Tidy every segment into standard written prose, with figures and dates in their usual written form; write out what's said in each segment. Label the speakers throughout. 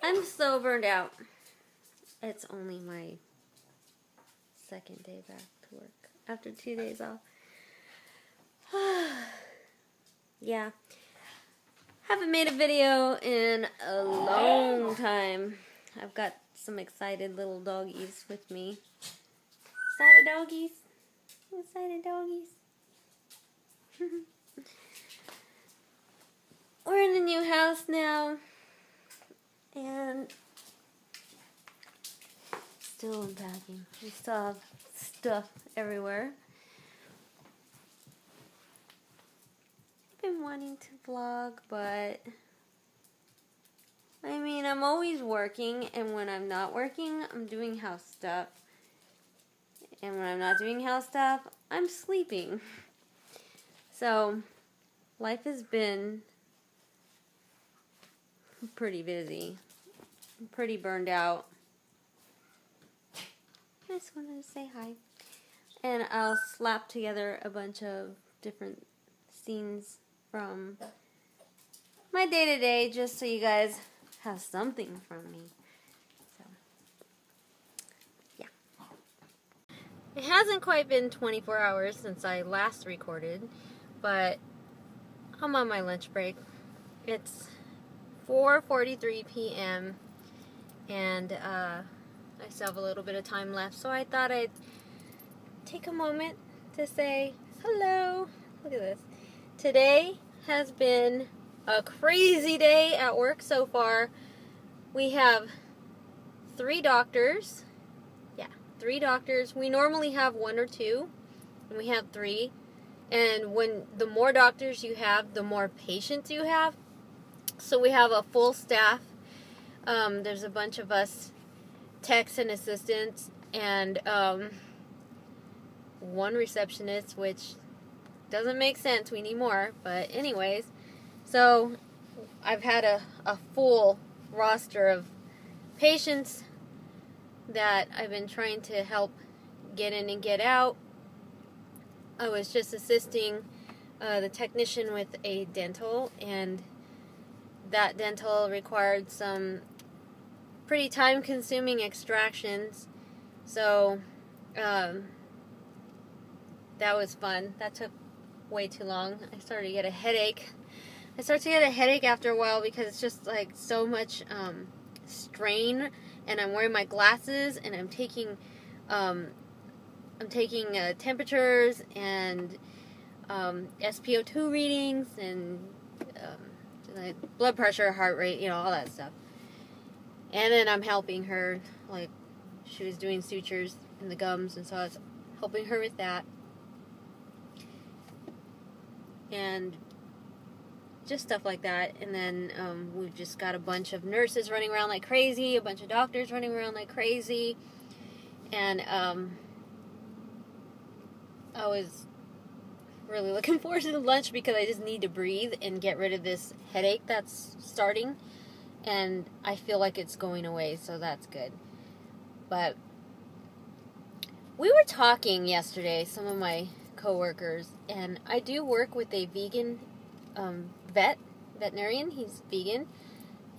Speaker 1: I'm so burned out. It's only my second day back to work after 2 days off. Yeah. Haven't made a video in a long time. I've got some excited little doggies with me. Excited doggies? Excited doggies? We're in the new house now. And still unpacking. We still have stuff everywhere. I've been wanting to vlog, but I mean, I'm always working, and when I'm not working, I'm doing house stuff. And when I'm not doing house stuff, I'm sleeping. So, life has been pretty busy. I'm pretty burned out. I just wanted to say hi. And I'll slap together a bunch of different scenes from my day-to-day just so you guys have something from me. So, yeah. It hasn't quite been 24 hours since I last recorded, but I'm on my lunch break. It's 4:43 p.m. and I still have a little bit of time left, so I thought I'd take a moment to say hello. Look at this. Today has been a crazy day at work so far. We have 3 doctors. Yeah, 3 doctors. We normally have 1 or 2, and we have 3. And when the more doctors you have, the more patients you have. So we have a full staff. There's a bunch of us techs and assistants, and 1 receptionist, which doesn't make sense. We need more. But anyways, so I've had a full roster of patients that I've been trying to help get in and get out. I was just assisting the technician with a dental, and that dental required some pretty time-consuming extractions, so that was fun. That took way too long. I started to get a headache. After a while because it's just like so much strain, and I'm wearing my glasses, and I'm taking temperatures and SpO2 readings and blood pressure, heart rate, you know, all that stuff. And then I'm helping her, like, she was doing sutures in the gums, and so I was helping her with that. And just stuff like that. And then we've just got a bunch of nurses running around like crazy, a bunch of doctors running around like crazy. And I was really looking forward to the lunch because I just need to breathe and get rid of this headache that's starting. And I feel like it's going away, so that's good. But we were talking yesterday, some of my coworkers, and I do work with a vegan veterinarian. He's vegan,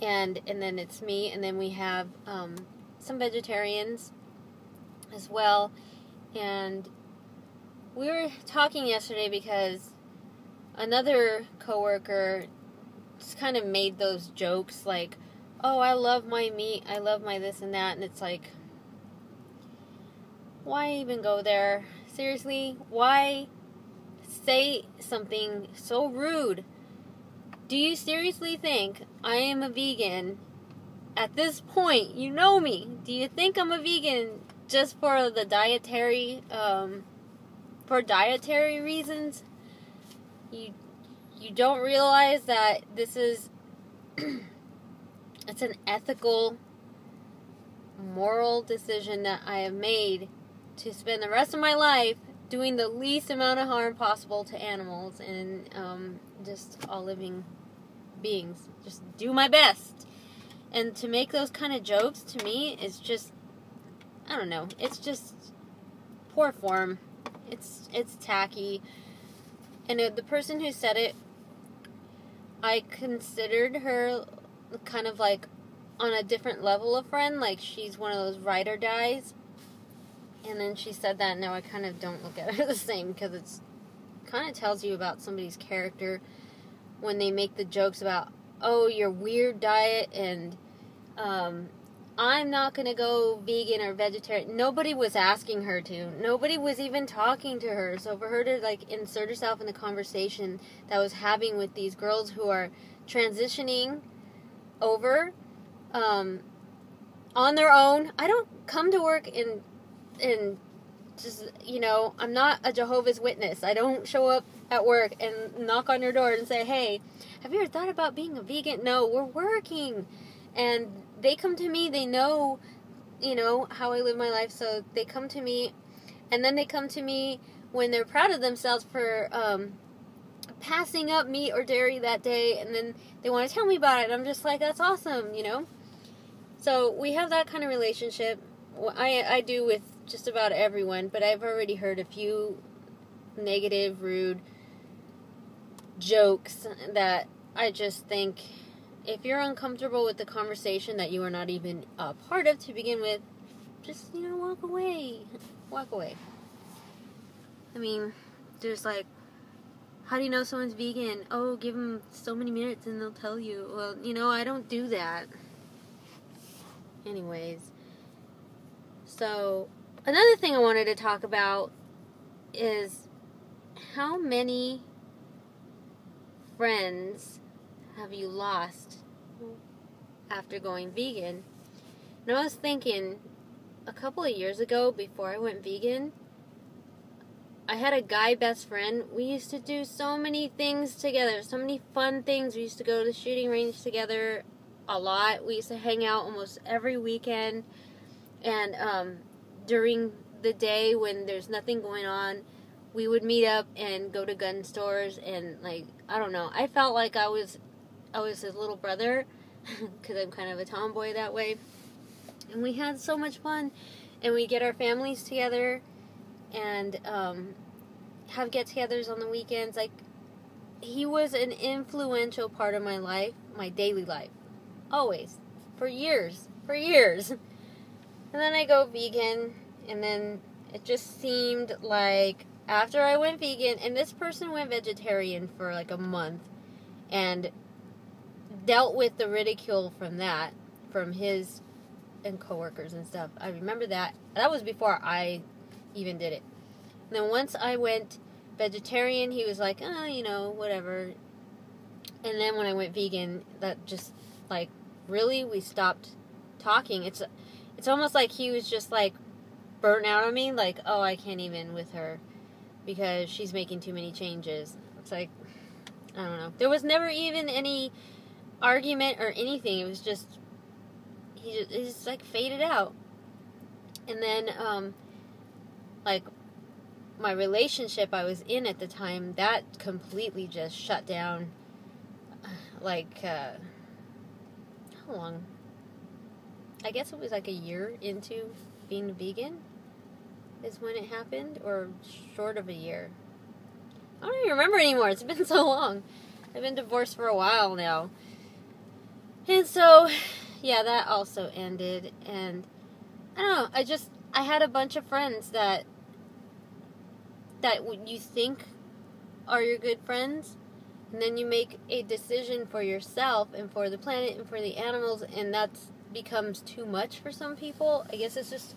Speaker 1: and then it's me, and then we have some vegetarians as well. And we were talking yesterday because another coworker just kind of made those jokes like, oh, I love my meat, I love my this and that, and it's like, why even go there? Seriously, why say something so rude? Do you seriously think I am a vegan? At this point, you know me. Do you think I'm a vegan just for the dietary, for dietary reasons? You don't realize that this is, it's an ethical, moral decision that I have made to spend the rest of my life doing the least amount of harm possible to animals and just all living beings. Just do my best. And to make those kind of jokes, to me, is just, I don't know, it's just poor form. It's tacky. And the person who said it, I considered her kind of like on a different level of friend. Like, she's one of those ride or dies. And then she said that, and now I kind of don't look at her the same, because it's kind of tells you about somebody's character when they make the jokes about, oh, your weird diet, and I'm not going to go vegan or vegetarian. Nobody was asking her to. Nobody was even talking to her. So for her to, like, insert herself in the conversation that I was having with these girls who are transitioning over on their own. I don't come to work and just, you know, I'm not a Jehovah's Witness. I don't show up at work and knock on your door and say, hey, have you ever thought about being a vegan? No, we're working. And they come to me, they know, you know, how I live my life, so they come to me, and then they come to me when they're proud of themselves for passing up meat or dairy that day, and then they want to tell me about it, and I'm just like, that's awesome, you know? So we have that kind of relationship. I do with just about everyone, but I've already heard a few negative, rude jokes that I just think, if you're uncomfortable with the conversation that you are not even a part of to begin with, just, you know, walk away. Walk away. I mean, there's like, how do you know someone's vegan? Oh, give them so many minutes and they'll tell you. Well, you know, I don't do that. Anyways. So, another thing I wanted to talk about is how many friends have you lost after going vegan? And I was thinking, a couple of years ago, before I went vegan, I had a guy best friend. We used to do so many things together, so many fun things. We used to go to the shooting range together a lot. We used to hang out almost every weekend. And during the day when there's nothing going on, we would meet up and go to gun stores. And, like, I don't know, I felt like I was his little brother, because I'm kind of a tomboy that way. And we had so much fun. And we get our families together and have get-togethers on the weekends. Like, he was an influential part of my life, my daily life. Always. For years. And then I go vegan, and then it just seemed like after I went vegan, and this person went vegetarian for like a month, and dealt with the ridicule from that, from his and coworkers and stuff. I remember that. That was before I even did it. And then once I went vegetarian, he was like, oh, you know, whatever. And then when I went vegan, that just, like, really, we stopped talking. It's almost like he was just, like, burnt out on me. Like, oh, I can't even with her because she's making too many changes. It's like, I don't know. There was never even any argument or anything. It was just, he just like, faded out. And then, like, my relationship I was in at the time, that completely just shut down. Like, how long? I guess it was like a year into being vegan is when it happened, or short of a year. I don't even remember anymore. It's been so long. I've been divorced for a while now. And so, yeah, that also ended. And I don't know, I had a bunch of friends that you think are your good friends, and then you make a decision for yourself and for the planet and for the animals, and that becomes too much for some people. I guess it's just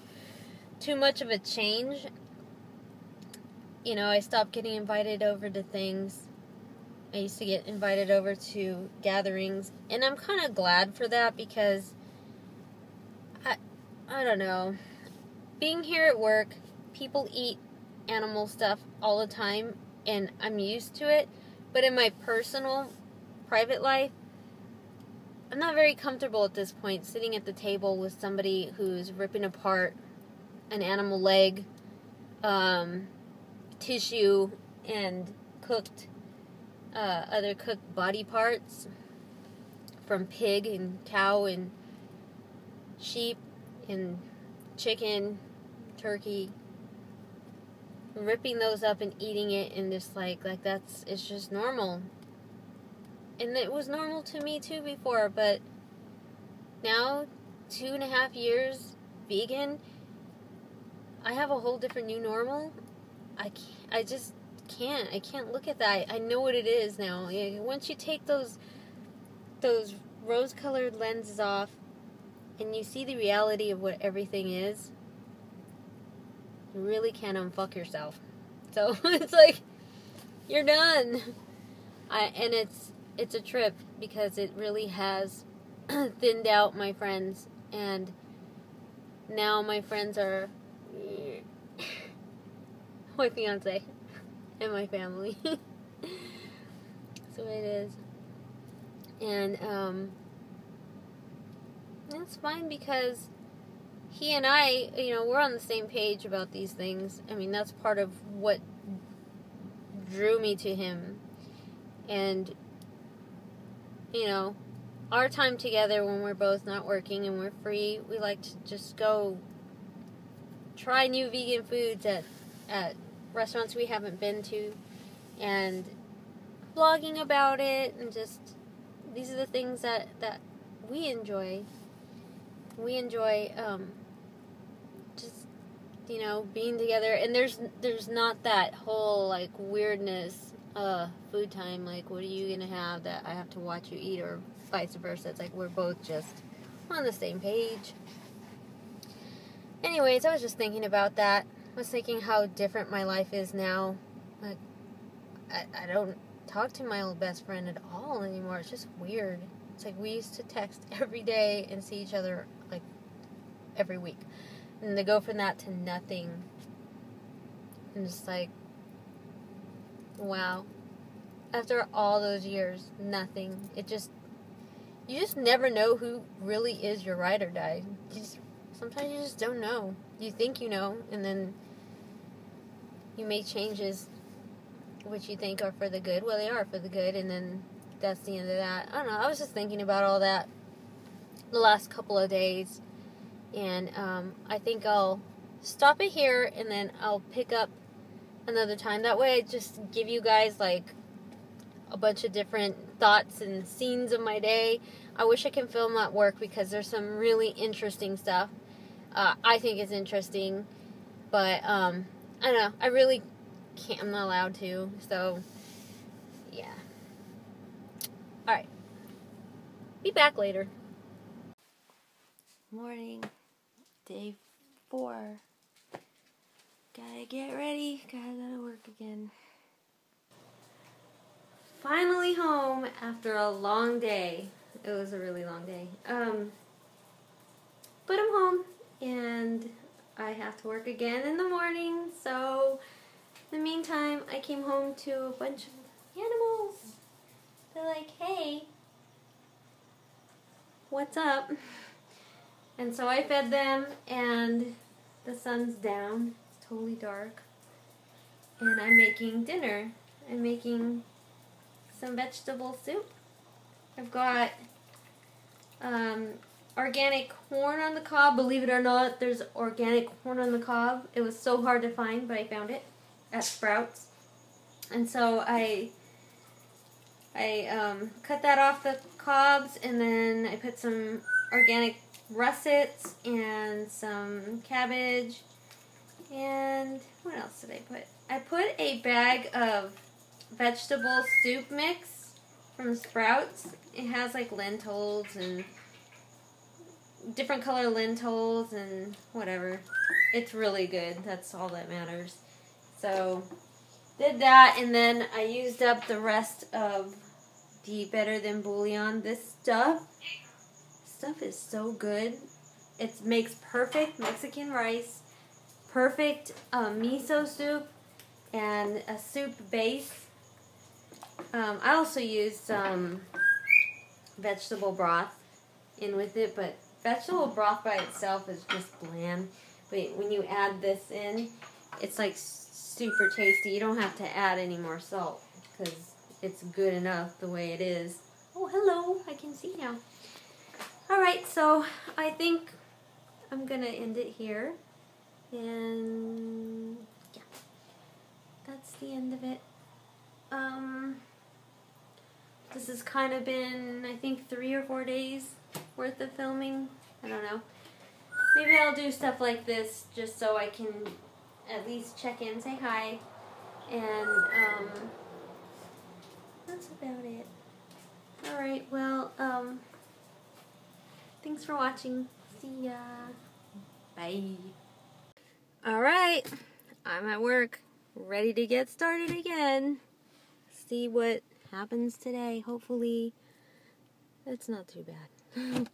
Speaker 1: too much of a change. You know, I stopped getting invited over to things. I used to get invited over to gatherings, and I'm kind of glad for that, because I don't know, being here at work, people eat animal stuff all the time, and I'm used to it, but in my personal, private life, I'm not very comfortable at this point sitting at the table with somebody who's ripping apart an animal leg, tissue, and other cooked body parts from pig and cow and sheep and chicken, turkey, ripping those up and eating it, and just like it's just normal. And it was normal to me too before, but now, 2.5 years vegan, I have a whole different new normal. I just can't. I can't look at that. I know what it is now. Once you take those rose-colored lenses off and you see the reality of what everything is, you really can't unfuck yourself. So it's like, you're done. And it's a trip, because it really has thinned out my friends, and now my friends are my fiance and my family. So it is. And that's fine, because he and I, we're on the same page about these things. I mean, that's part of what drew me to him. And, our time together when we're both not working and we're free, we like to just go try new vegan foods at restaurants we haven't been to, and blogging about it, and just, these are the things that we enjoy. We enjoy, just, being together, and there's not that whole, like, weirdness, food time, like, what are you gonna have that I have to watch you eat, or vice versa. It's like, we're both just on the same page. Anyways, I was just thinking about that. I was thinking how different my life is now. Like, I don't talk to my old best friend at all anymore. It's just weird. It's like, we used to text every day and see each other, like, every week. And to go from that to nothing. And just like, wow. After all those years, nothing. You just never know who really is your ride or die. Sometimes you just don't know. You think you know, and then you make changes which you think are for the good. Well, they are for the good, and then that's the end of that. I don't know. I was just thinking about all that the last couple of days, and I think I'll stop it here, and then I'll pick up another time. That way I just give you guys, like, a bunch of different thoughts and scenes of my day. I wish I can film at work, because there's some really interesting stuff. I think it's interesting, but I don't know. I really can't. I'm not allowed to. So yeah. All right. Be back later. Morning, day 4. Gotta get ready. Gotta go to work again. Finally home after a long day. It was a really long day. But I'm home, and I have to work again in the morning, so in the meantime, I came home to a bunch of animals. They're like, hey, what's up? And so I fed them, and the sun's down. It's totally dark. And I'm making dinner. I'm making some vegetable soup. I've got organic corn on the cob. Believe it or not, there's organic corn on the cob. It was so hard to find, but I found it at Sprouts. And so I cut that off the cobs, and then I put some organic russets and some cabbage. And what else did I put? I put a bag of vegetable soup mix from Sprouts. It has like lentils and different color lentils and whatever. It's really good. That's all that matters. So did that, and then I used up the rest of the Better Than Bouillon. This stuff is so good. It makes perfect Mexican rice, perfect miso soup, and a soup base. I also used some vegetable broth in with it, but vegetable broth by itself is just bland. But when you add this in, it's like super tasty. You don't have to add any more salt, because it's good enough the way it is. Oh, hello. I can see now. Alright, so I think I'm going to end it here. And yeah, that's the end of it. This has kind of been, I think, 3 or 4 days worth of filming. I don't know. Maybe I'll do stuff like this just so I can at least check in, say hi, and that's about it. Alright, well, thanks for watching. See ya. Bye. Alright, I'm at work, ready to get started again. See what happens today. Hopefully, it's not too bad.